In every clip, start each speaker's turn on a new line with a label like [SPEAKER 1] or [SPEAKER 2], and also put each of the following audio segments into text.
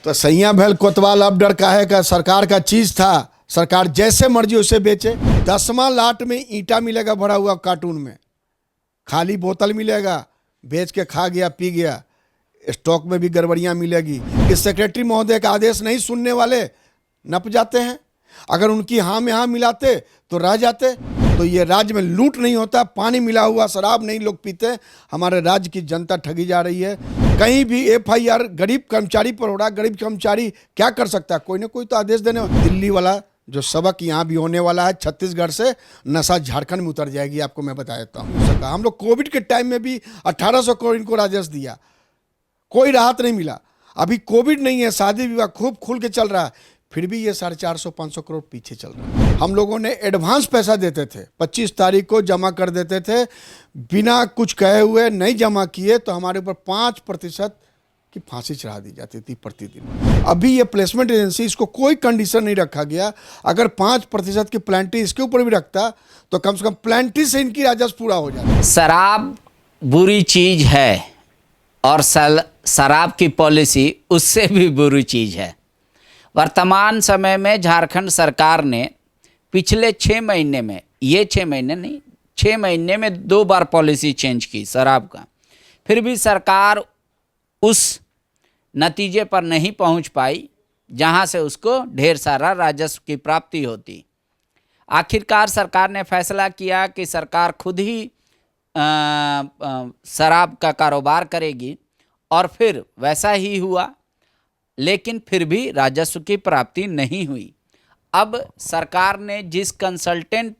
[SPEAKER 1] तो सैया भैल कोतवाल अब डर काहे का, सरकार का चीज था, सरकार जैसे मर्जी उसे बेचे। 10वां लाट में ईंटा मिलेगा भरा हुआ कार्टून में, खाली बोतल मिलेगा, बेच के खा गया पी गया। स्टॉक में भी गड़बड़ियां मिलेगी कि सेक्रेटरी महोदय का आदेश नहीं सुनने वाले नप जाते हैं। अगर उनकी हाँ में हाँ मिलाते तो रह जाते। तो ये राज्य में लूट नहीं होता, पानी मिला हुआ शराब नहीं लोग पीते। हमारे राज्य की जनता ठगी जा रही है। कहीं भी FIR गरीब कर्मचारी पर हो रहा है। गरीब कर्मचारी क्या कर सकता है? कोई ना कोई तो आदेश देने। दिल्ली वाला जो सबक यहाँ भी होने वाला है, छत्तीसगढ़ से नशा झारखंड में उतर जाएगी, आपको मैं बता देता हूँ। हम लोग कोविड के टाइम में भी 1800 करोड़ इनको राजस्व दिया, कोई राहत नहीं मिला। अभी कोविड नहीं है, शादी विवाह खूब खुल के चल रहा है, फिर भी ये 450-500 करोड़ पीछे चल रहा है। हम लोगों ने एडवांस पैसा देते थे, 25 तारीख को जमा कर देते थे, बिना कुछ कहे हुए नहीं जमा किए तो हमारे ऊपर 5% की फांसी चढ़ा दी जाती थी प्रतिदिन। अभी ये प्लेसमेंट एजेंसी, इसको कोई कंडीशन नहीं रखा गया। अगर 5% की प्लेंटी इसके ऊपर भी रखता तो कम से कम प्लेंटी से इनकी राजस्व पूरा हो जाता।
[SPEAKER 2] शराब बुरी चीज़ है और शराब की पॉलिसी उससे भी बुरी चीज़ है। वर्तमान समय में झारखंड सरकार ने पिछले 6 महीने में, ये 6 महीने नहीं, 6 महीने में 2 बार पॉलिसी चेंज की शराब का। फिर भी सरकार उस नतीजे पर नहीं पहुंच पाई जहां से उसको ढेर सारा राजस्व की प्राप्ति होती। आखिरकार सरकार ने फैसला किया कि सरकार खुद ही शराब का कारोबार करेगी और फिर वैसा ही हुआ, लेकिन फिर भी राजस्व की प्राप्ति नहीं हुई। अब सरकार ने जिस कंसल्टेंट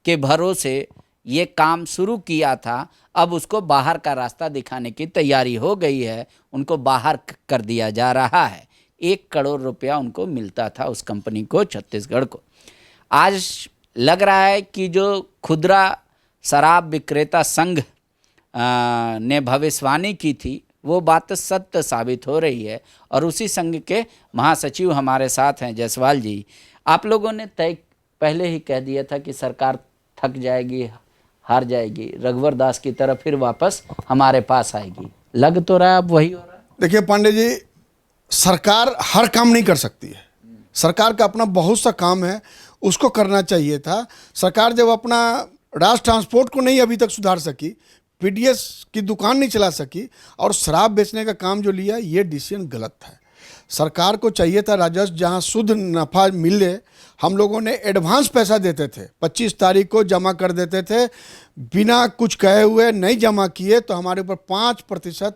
[SPEAKER 2] के भरोसे ये काम शुरू किया था, अब उसको बाहर का रास्ता दिखाने की तैयारी हो गई है। उनको बाहर कर दिया जा रहा है। 1 करोड़ रुपया उनको मिलता था उस कंपनी को, छत्तीसगढ़ को। आज लग रहा है कि जो खुदरा शराब विक्रेता संघ ने भविष्यवाणी की थी वो बात सत्य साबित हो रही है। और उसी संघ के महासचिव हमारे साथ हैं जायसवाल जी। आप लोगों ने तय पहले ही कह दिया था कि सरकार थक जाएगी, हार जाएगी, रघुवर दास की तरह फिर वापस हमारे पास आएगी। लग तो रहा है अब वही हो रहा है। देखिए
[SPEAKER 1] पांडे जी, सरकार हर काम नहीं कर सकती है। सरकार का अपना बहुत सा काम है, उसको करना चाहिए था। सरकार जब अपना राष्ट्र ट्रांसपोर्ट को नहीं अभी तक सुधार सकी, PDS की दुकान नहीं चला सकी और शराब बेचने का काम जो लिया, ये डिसीजन गलत है। सरकार को चाहिए था राजस्व जहां शुद्ध नफ़ा मिले। हम लोगों ने एडवांस पैसा देते थे, 25 तारीख को जमा कर देते थे, बिना कुछ कहे हुए नहीं जमा किए तो हमारे ऊपर 5%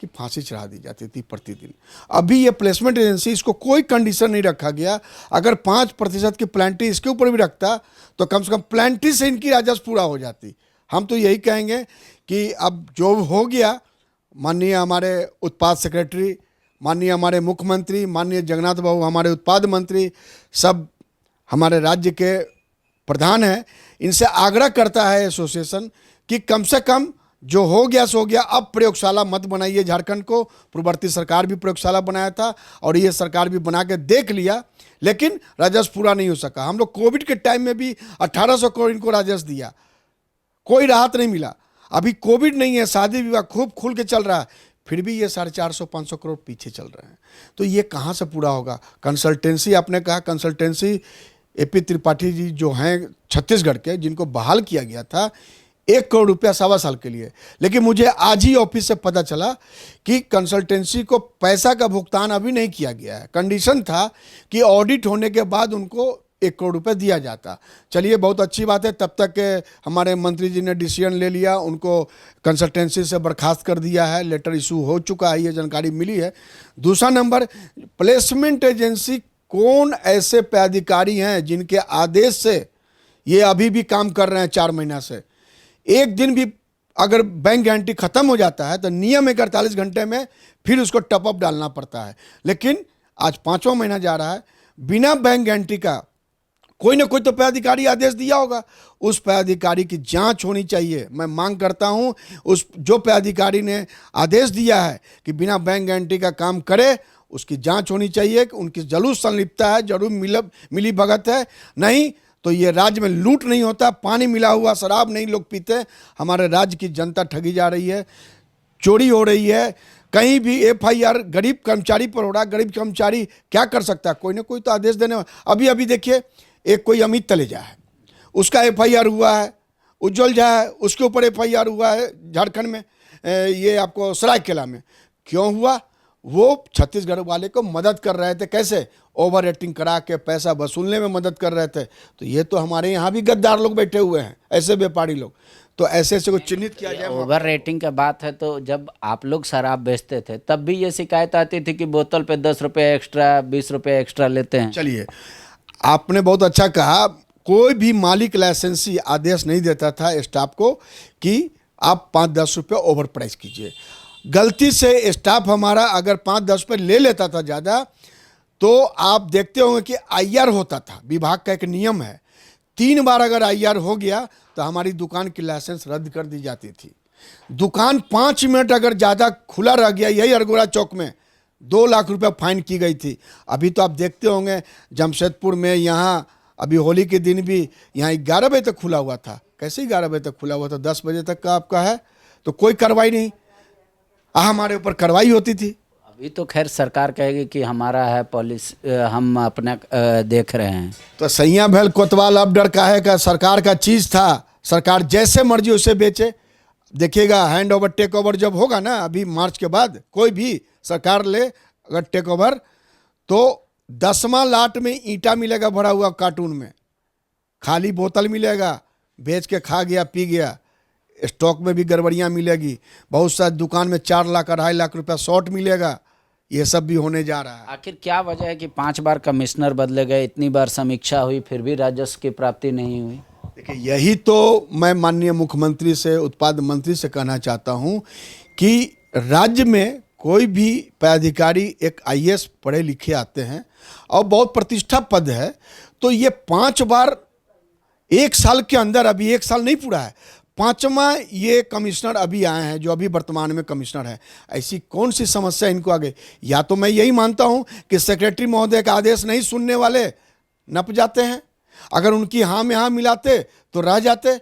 [SPEAKER 1] की फांसी चढ़ा दी जाती थी प्रतिदिन। अभी ये प्लेसमेंट एजेंसी, इसको कोई कंडीशन नहीं रखा गया। अगर 5% की प्लेंटी इसके ऊपर भी रखता तो कम से कम प्लेंटी से इनकी राजस्व पूरा हो जाती। हम तो यही कहेंगे कि अब जो हो गया, माननीय हमारे उत्पाद सेक्रेटरी, माननीय हमारे मुख्यमंत्री, माननीय जगन्नाथ बाबू हमारे उत्पाद मंत्री, सब हमारे राज्य के प्रधान हैं, इनसे आग्रह करता है एसोसिएशन कि कम से कम जो हो गया सो हो गया। अब प्रयोगशाला मत बनाइए झारखंड को। पूर्ववर्ती सरकार भी प्रयोगशाला बनाया था और ये सरकार भी बना के देख लिया, लेकिन राजस्व पूरा नहीं हो सका। हम लोग कोविड के टाइम में भी 1800 करोड़ इनको राजस्व दिया, कोई राहत नहीं मिला। अभी कोविड नहीं है, शादी विवाह खूब खुल के चल रहा है, फिर भी ये 450-500 करोड़ पीछे चल रहे हैं। तो ये कहाँ से पूरा होगा? कंसल्टेंसी, आपने कहा कंसल्टेंसी, AP त्रिपाठी जी जो हैं छत्तीसगढ़ के, जिनको बहाल किया गया था 1 करोड़ रुपया 1.25 साल के लिए। लेकिन मुझे आज ही ऑफिस से पता चला कि कंसल्टेंसी को पैसा का भुगतान अभी नहीं किया गया है। कंडीशन था कि ऑडिट होने के बाद उनको 1 करोड़ रुपये दिया जाता। चलिए, बहुत अच्छी बात है। तब तक के हमारे मंत्री जी ने डिसीजन ले लिया, उनको कंसल्टेंसी से बर्खास्त कर दिया है, लेटर इशू हो चुका है, ये जानकारी मिली है। दूसरा नंबर, प्लेसमेंट एजेंसी, कौन ऐसे पदाधिकारी हैं जिनके आदेश से ये अभी भी काम कर रहे हैं 4 महीना से? एक दिन भी अगर बैंक गारंटी खत्म हो जाता है तो नियम 48 घंटे में फिर उसको टॉप अप डालना पड़ता है। लेकिन आज 5वां महीना जा रहा है, बिना बैंक गारंटी का कोई ना कोई तो पदाधिकारी आदेश दिया होगा। उस पदाधिकारी की जांच होनी चाहिए। मैं मांग करता हूं, उस जो पदाधिकारी ने आदेश दिया है कि बिना बैंक गारंटी का काम करे, उसकी जांच होनी चाहिए कि उनकी जरूर संलिप्तता है, जरूर मिली भगत है। नहीं तो ये राज्य में लूट नहीं होता, पानी मिला हुआ शराब नहीं लोग पीते। हमारे राज्य की जनता ठगी जा रही है, चोरी हो रही है, कहीं भी एफआईआर गरीब कर्मचारी पर हो रहा है। गरीब कर्मचारी क्या कर सकता है? कोई ना कोई तो आदेश देने अभी अभी देखिए, एक कोई अमित तलेजा है, उसका एफआईआर हुआ है। उज्जवल झा है, उसके ऊपर एफआईआर हुआ है झारखंड में, ये आपको सरायकेला में। क्यों हुआ? वो छत्तीसगढ़ वाले को मदद कर रहे थे। कैसे? ओवर रेटिंग करा के पैसा वसूलने में मदद कर रहे थे। तो ये तो हमारे यहाँ भी गद्दार लोग बैठे हुए हैं, ऐसे व्यापारी लोग। तो ऐसे ऐसे को चिन्हित किया जाए।
[SPEAKER 2] ओवर रेटिंग का बात है तो जब आप लोग शराब बेचते थे तब भी ये शिकायत आती थी कि बोतल पे 10 रुपये एक्स्ट्रा, 20 रुपये एक्स्ट्रा लेते हैं।
[SPEAKER 1] चलिए, आपने बहुत अच्छा कहा। कोई भी मालिक लाइसेंसी आदेश नहीं देता था स्टाफ को कि आप 5-10 रुपये ओवर प्राइस कीजिए। गलती से स्टाफ हमारा अगर 5-10 रुपये ले लेता था ज़्यादा, तो आप देखते होंगे कि आईआर होता था। विभाग का एक नियम है, 3 बार अगर आईआर हो गया तो हमारी दुकान की लाइसेंस रद्द कर दी जाती थी। दुकान 5 मिनट अगर ज़्यादा खुला रह गया, यही अरगोड़ा चौक में 2 लाख रुपए फाइन की गई थी। अभी तो आप देखते होंगे जमशेदपुर में, यहाँ अभी होली के दिन भी यहाँ 11 बजे तक खुला हुआ था। कैसे 11 बजे तक खुला हुआ था? 10 बजे तक का आपका है, तो कोई कार्रवाई नहीं। हमारे ऊपर कार्रवाई होती थी।
[SPEAKER 2] अभी तो खैर सरकार कहेगी कि हमारा है पॉलिसी, हम अपना देख रहे हैं।
[SPEAKER 1] तो सैया भैल कोतवाल अब डर का है का सरकार का चीज़ था, सरकार जैसे मर्जी उसे बेचे। देखिएगा हैंड ओवर टेक ओवर जब होगा ना, अभी मार्च के बाद कोई भी सरकार ले अगर टेक ओवर, तो 10वां लाट में ईंटा मिलेगा भरा हुआ कार्टून में, खाली बोतल मिलेगा, बेच के खा गया पी गया। स्टॉक में भी गड़बड़ियाँ मिलेगी। बहुत सा दुकान में 4 लाख 2.5 लाख रुपया शॉर्ट मिलेगा। ये सब भी होने जा रहा है।
[SPEAKER 2] आखिर क्या वजह है कि 5 बार कमिश्नर बदले गए, इतनी बार समीक्षा हुई, फिर भी राजस्व की प्राप्ति नहीं हुई?
[SPEAKER 1] देखिए, यही तो मैं माननीय मुख्यमंत्री से, उत्पाद मंत्री से कहना चाहता हूँ कि राज्य में कोई भी पदाधिकारी एक आईएएस पढ़े लिखे आते हैं और बहुत प्रतिष्ठा पद है, तो ये 5 बार 1 साल के अंदर, अभी 1 साल नहीं पूरा है, 5वां ये कमिश्नर अभी आए हैं जो अभी वर्तमान में कमिश्नर है। ऐसी कौन सी समस्या इनको आ गई? या तो मैं यही मानता हूं कि सेक्रेटरी महोदय का आदेश नहीं सुनने वाले नप जाते हैं। अगर उनकी हाँ में हाँ मिलाते तो रह जाते।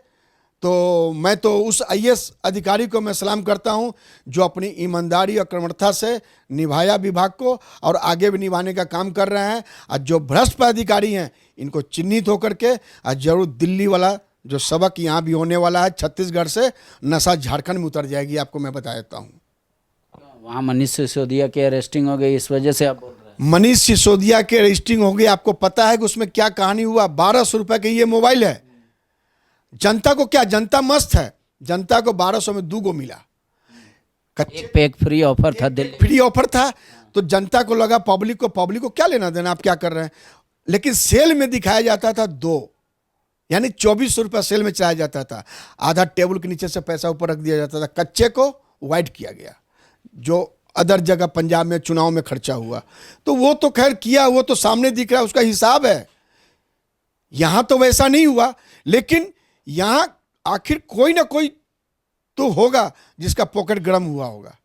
[SPEAKER 1] तो मैं तो उस आईएएस अधिकारी को मैं सलाम करता हूं जो अपनी ईमानदारी और कर्मठता से निभाया विभाग को और आगे भी निभाने का काम कर रहे हैं। और जो भ्रष्ट अधिकारी हैं इनको चिन्हित होकर के और जरूर दिल्ली वाला जो सबक यहाँ भी होने वाला है, छत्तीसगढ़ से नशा झारखंड में उतर जाएगी, आपको मैं बता देता हूँ।
[SPEAKER 2] वहाँ मनीष सिसोदिया की अरेस्टिंग हो गई, इस वजह से आप बोल रहे हैं?
[SPEAKER 1] मनीष सिसोदिया के अरेस्टिंग हो गई। आपको पता है कि उसमें क्या कहानी हुआ? 1200 रुपये का ये मोबाइल है। जनता को क्या, जनता मस्त है, जनता को 1200 में 2 गो मिला।
[SPEAKER 2] एक पे एक फ्री ऑफर था, दिल्ली
[SPEAKER 1] फ्री ऑफर था, तो जनता को लगा पब्लिक को क्या लेना देना, आप क्या कर रहे हैं। लेकिन सेल में दिखाया जाता था 2, यानी 2400 रुपये सेल में चलाया जाता था। आधा टेबल के नीचे से पैसा ऊपर रख दिया जाता था। कच्चे को वाइट किया गया, जो अदर जगह पंजाब में चुनाव में खर्चा हुआ। तो वो तो खैर किया, वो तो सामने दिख रहा है, उसका हिसाब है। यहाँ तो वैसा नहीं हुआ, लेकिन यहाँ आखिर कोई ना कोई तो होगा जिसका पॉकेट गर्म हुआ होगा।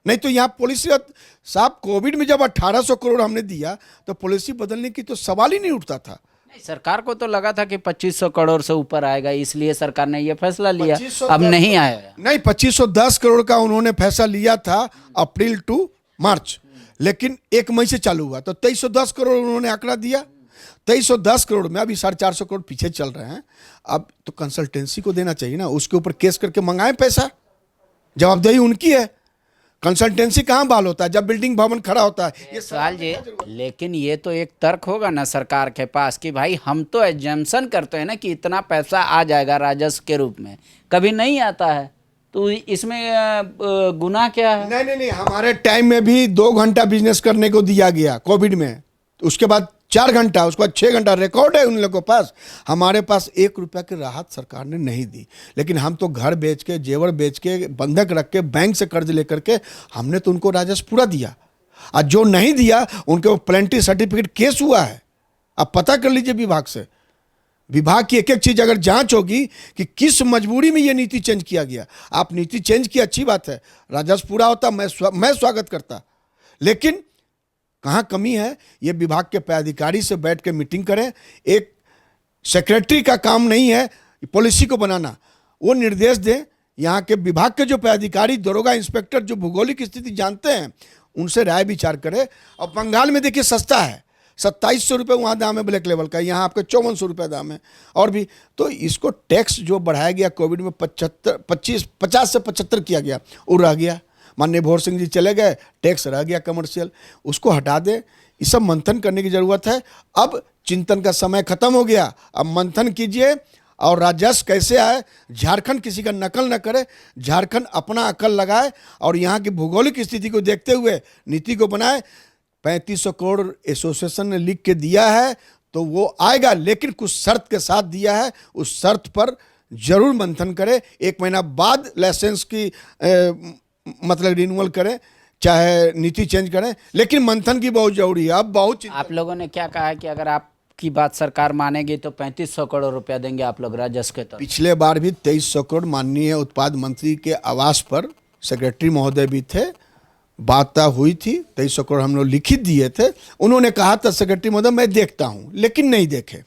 [SPEAKER 1] नहीं तो यहाँ पॉलिसी साहब, कोविड में जब 1800 करोड़ हमने दिया तो पॉलिसी बदलने की तो सवाल ही नहीं उठता था।
[SPEAKER 2] सरकार को तो लगा था कि 2500 करोड़ से ऊपर आएगा, इसलिए सरकार ने यह फैसला लिया।
[SPEAKER 1] 2510
[SPEAKER 2] अब नहीं आया।
[SPEAKER 1] नहीं, 2510 करोड़ का उन्होंने फैसला लिया था अप्रैल टू मार्च, लेकिन 1 मई से चालू हुआ तो 2310 करोड़ उन्होंने आंकड़ा दिया। 2310 करोड़ में अभी 450 करोड़ पीछे चल रहे हैं। अब तो कंसल्टेंसी को देना चाहिए ना, उसके ऊपर केस करके मंगाएं पैसा, जवाबदेही उनकी है। कंसल्टेंसी कहाँ बाल होता है जब बिल्डिंग भवन खड़ा होता है? ये
[SPEAKER 2] सवाल जी, लेकिन ये तो एक तर्क होगा ना सरकार के पास कि भाई हम तो एजम्पशन करते हैं ना कि इतना पैसा आ जाएगा राजस्व के रूप में, कभी नहीं आता है, तो इसमें गुनाह क्या है?
[SPEAKER 1] नहीं, हमारे टाइम में भी 2 घंटा बिजनेस करने को दिया गया कोविड में, उसके बाद 4 घंटा, उसके बाद 6 घंटा। रिकॉर्ड है उन लोगों के पास। हमारे पास 1 रुपया की राहत सरकार ने नहीं दी, लेकिन हम तो घर बेच के, जेवर बेच के, बंधक रख के, बैंक से कर्ज लेकर के हमने तो उनको राजस्व पूरा दिया। और जो नहीं दिया उनके वो प्लेंटी सर्टिफिकेट केस हुआ है। आप पता कर लीजिए विभाग से, विभाग की एक एक चीज़ अगर जांच होगी कि किस मजबूरी में ये नीति चेंज किया गया। आप नीति चेंज की, अच्छी बात है, राजस्व पूरा होता, मैं स्वागत करता, लेकिन कहाँ कमी है ये विभाग के पदाधिकारी से बैठ के मीटिंग करें। एक सेक्रेटरी का काम नहीं है पॉलिसी को बनाना, वो निर्देश दें यहाँ के विभाग के जो पदाधिकारी, दरोगा, इंस्पेक्टर जो भौगोलिक स्थिति जानते हैं, उनसे राय विचार करें। और बंगाल में देखिए सस्ता है, 2700 रुपये वहाँ दाम है ब्लैक लेवल का, यहाँ आपका 5400 रुपये दाम है। और भी तो इसको टैक्स जो बढ़ाया गया कोविड में 50 से 75 किया गया, वो रह गया। माननीय भोर सिंह जी चले गए, टैक्स रह गया कमर्शियल, उसको हटा दें। ये सब मंथन करने की ज़रूरत है। अब चिंतन का समय खत्म हो गया, अब मंथन कीजिए और राजस्व कैसे आए। झारखंड किसी का नकल न करे, झारखंड अपना अकल लगाए और यहाँ की भौगोलिक स्थिति को देखते हुए नीति को बनाए। 3500 करोड़ एसोसिएशन ने लिख के दिया है तो वो आएगा, लेकिन कुछ शर्त के साथ दिया है, उस शर्त पर जरूर मंथन करें। 1 महीना बाद लाइसेंस की मतलब रिन्यूअल करें, चाहे नीति चेंज करें, लेकिन मंथन की बहुत जरूरी है। अब बहुत
[SPEAKER 2] आप लोगों ने क्या कहा है कि अगर आपकी बात सरकार मानेगी तो 3500 करोड़ रुपया देंगे आप लोग राजस्व के तौर।
[SPEAKER 1] पिछले बार भी 2300 करोड़ माननीय उत्पाद मंत्री के आवास पर सेक्रेटरी महोदय भी थे, बात हुई थी, 2300 करोड़ हम लोग लिखित दिए थे। उन्होंने कहा था सेक्रेटरी महोदय मैं देखता हूँ, लेकिन नहीं देखे,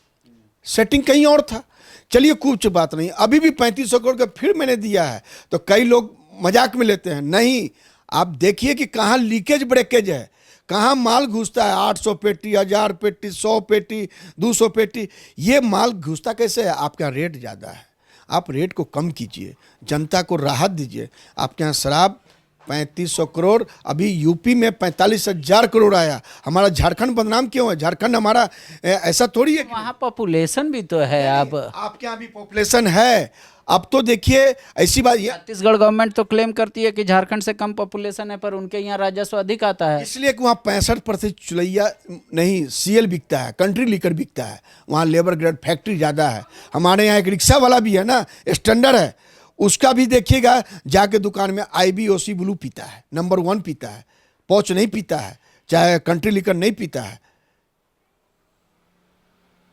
[SPEAKER 1] सेटिंग कहीं और था। चलिए कुछ बात नहीं, अभी भी 3500 करोड़ का फिर मैंने दिया है। तो कई लोग मजाक में लेते हैं, नहीं, आप देखिए कि कहाँ लीकेज ब्रेकेज है, कहाँ माल घुसता है। 800 पेटी, 1000 पेटी, 100 पेटी, 200 पेटी, ये माल घुसता कैसे है? आपका रेट ज़्यादा है, आप रेट को कम कीजिए, जनता को राहत दीजिए। आपके यहाँ शराब 3500 करोड़, अभी यूपी में 45,000 करोड़ आया। हमारा झारखंड बदनाम क्यों है? झारखंड हमारा ऐसा थोड़ी है,
[SPEAKER 2] वहाँ पॉपुलेशन भी तो है।
[SPEAKER 1] आपके यहाँ भी पॉपुलेशन है। अब तो देखिए ऐसी बात,
[SPEAKER 2] छत्तीसगढ़ गवर्नमेंट तो क्लेम करती है कि झारखंड से कम पॉपुलेशन है, पर उनके यहाँ राजस्व अधिक आता है।
[SPEAKER 1] इसलिए कि वहाँ 65% चुलैया नहीं सीएल बिकता है, कंट्री लीकर बिकता है। वहाँ लेबर ग्रेड फैक्ट्री ज़्यादा है। हमारे यहाँ एक रिक्शा वाला भी है ना, स्टैंडर्ड है, उसका भी देखिएगा जाके दुकान में IBOC ब्लू पीता है, नंबर 1 पीता है, पौच नहीं पीता है, चाहे कंट्री लीकर नहीं पीता है।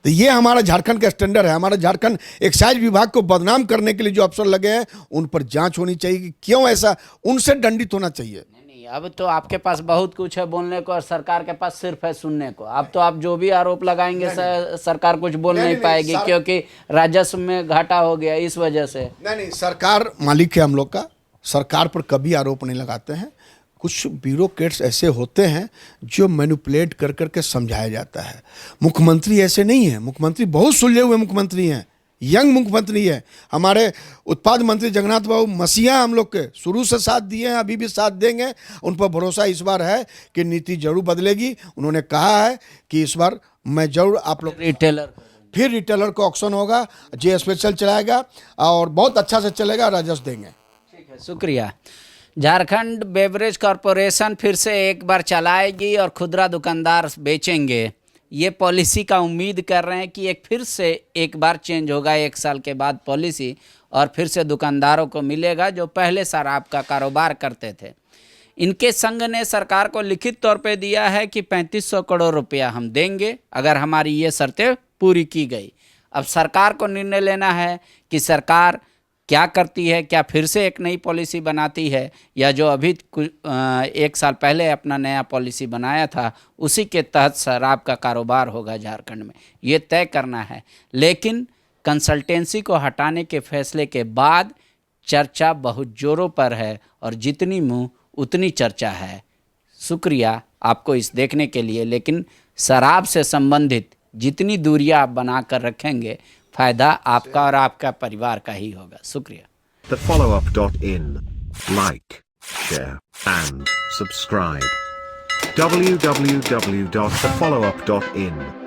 [SPEAKER 1] तो ये हमारा झारखंड का स्टैंडर्ड है। हमारा झारखंड एक्साइज विभाग को बदनाम करने के लिए जो अफसर लगे हैं, उन पर जांच होनी चाहिए कि क्यों ऐसा, उनसे दंडित होना चाहिए।
[SPEAKER 2] नहीं, अब तो आपके पास बहुत कुछ है बोलने को और सरकार के पास सिर्फ है सुनने को। अब तो आप जो भी आरोप लगाएंगे सरकार कुछ बोल नहीं पाएगी, क्योंकि राजस्व में घाटा हो गया इस वजह से।
[SPEAKER 1] नहीं, सरकार मालिक है हम लोग का, सरकार पर कभी आरोप नहीं लगाते हैं। कुछ ब्यूरोक्रेट्स ऐसे होते हैं जो मैनिपुलेट कर करके समझाया जाता है। मुख्यमंत्री ऐसे नहीं है, मुख्यमंत्री बहुत सुलझे हुए मुख्यमंत्री हैं, यंग मुख्यमंत्री है। हमारे उत्पाद मंत्री जगन्नाथ बाबू मसीहा हम लोग के शुरू से साथ दिए हैं, अभी भी साथ देंगे। उन पर भरोसा इस बार है कि नीति जरूर बदलेगी। उन्होंने कहा है कि इस बार मैं जरूर आप लोग फिर रिटेलर का ऑक्शन होगा, जे स्पेशल चलाएगा और बहुत अच्छा से चलेगा, राजस्व देंगे।
[SPEAKER 2] ठीक है, शुक्रिया। झारखंड बेवरेज कॉरपोरेशन फिर से एक बार चलाएगी और खुदरा दुकानदार बेचेंगे, ये पॉलिसी का उम्मीद कर रहे हैं कि फिर से एक बार चेंज होगा 1 साल के बाद पॉलिसी, और फिर से दुकानदारों को मिलेगा जो पहले शराब का कारोबार करते थे। इनके संघ ने सरकार को लिखित तौर पे दिया है कि 3500 करोड़ रुपया हम देंगे अगर हमारी ये शर्तें पूरी की गई। अब सरकार को निर्णय लेना है कि सरकार क्या करती है, क्या फिर से एक नई पॉलिसी बनाती है, या जो अभी 1 साल पहले अपना नया पॉलिसी बनाया था उसी के तहत शराब का कारोबार होगा झारखंड में, ये तय करना है। लेकिन कंसल्टेंसी को हटाने के फैसले के बाद चर्चा बहुत जोरों पर है और जितनी मुंह उतनी चर्चा है। शुक्रिया आपको इस देखने के लिए। लेकिन शराब से संबंधित जितनी दूरियां आप बना कर रखेंगे, फायदा आपका और आपका परिवार का ही होगा। शुक्रिया।
[SPEAKER 3] TheFollowUp.in. Like, share, and subscribe. www.thefollowup.in